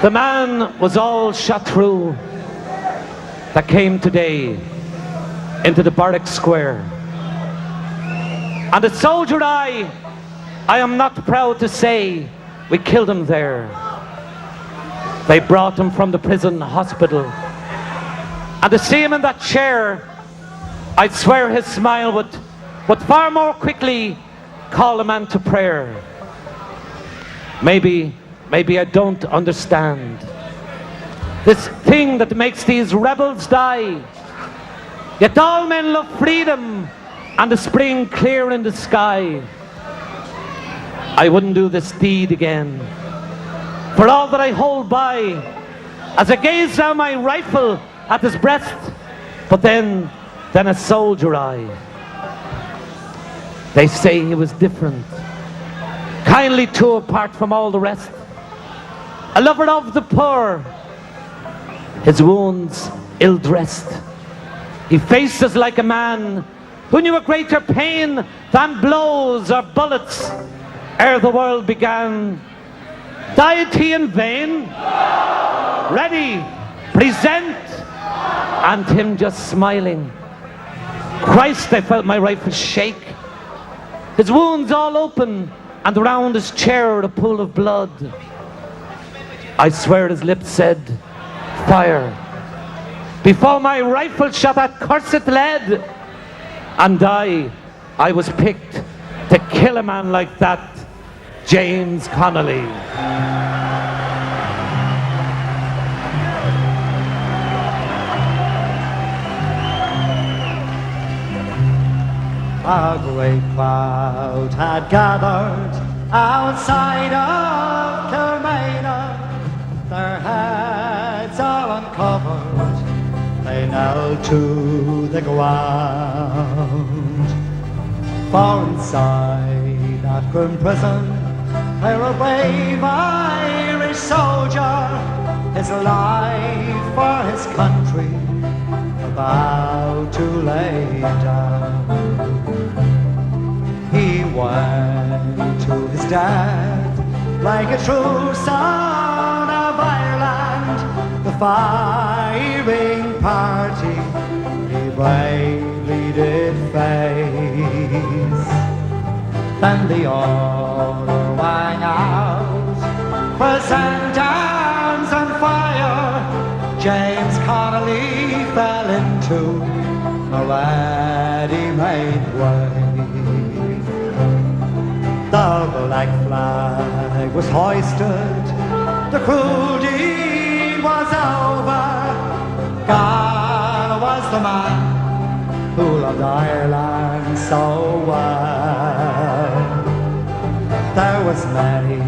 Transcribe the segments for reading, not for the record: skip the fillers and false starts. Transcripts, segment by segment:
The man was all shot through that came today into the barrack square. And the soldier I am not proud to say we killed him there. They brought him from the prison hospital. And to see him in that chair, I'd swear his smile would far more quickly call a man to prayer. Maybe I don't understand this thing that makes these rebels die. Yet all men love freedom and the spring clear in the sky. I wouldn't do this deed again for all that I hold by, as I gaze down my rifle at his breast, but then a soldier I. They say he was different, kindly too apart from all the rest, a lover of the poor, his wounds ill-dressed. He faced us like a man who knew a greater pain than blows or bullets ere the world began. Died he in vain? Ready, present, and him just smiling. Christ, I felt my rifle shake. His wounds all open, and around his chair a pool of blood. I swear his lips said, fire, before my rifle shot that cursed lead. And I was picked to kill a man like that, James Connolly. A great crowd had gathered outside of Kilmainham, their heads all uncovered, they knelt to the ground. For inside that grim prison, there a brave Irish soldier, his life for his country, about to lay down. He went to his death like a true son of Ireland. The firing party he bravely did face. Then the order rang out, present arms on fire. James Connolly fell into a ready-made grave. The black flag was hoisted, the cruel deed was over. Gone was the man who loved Ireland so well. There was many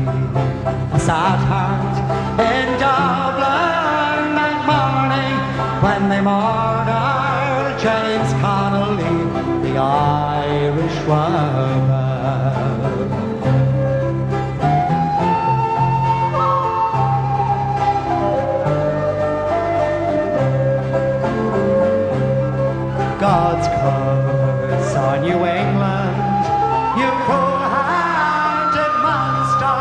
a sad heart in Dublin that morning when they murdered James Connolly, the Irishman. God's curse on New England, you cruel-handed monster.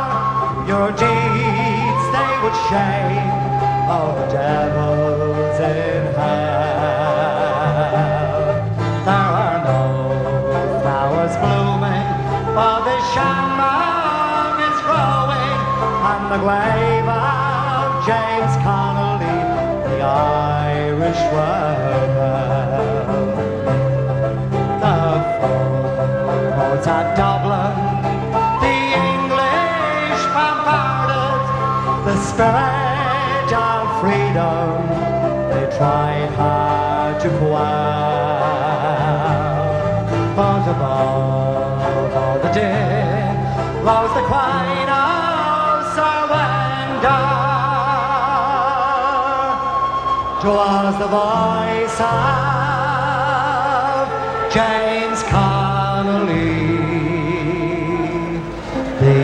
Your deeds they would shame all the devils in hell. There are no flowers blooming, for the shamrock is growing on the grave of James Connolly, the Irishman. At Dublin, the English bombarded the spirit of freedom. They tried hard to quell, but above all the din rose the cry of surrender. 'Twas the voice of James Connolly, the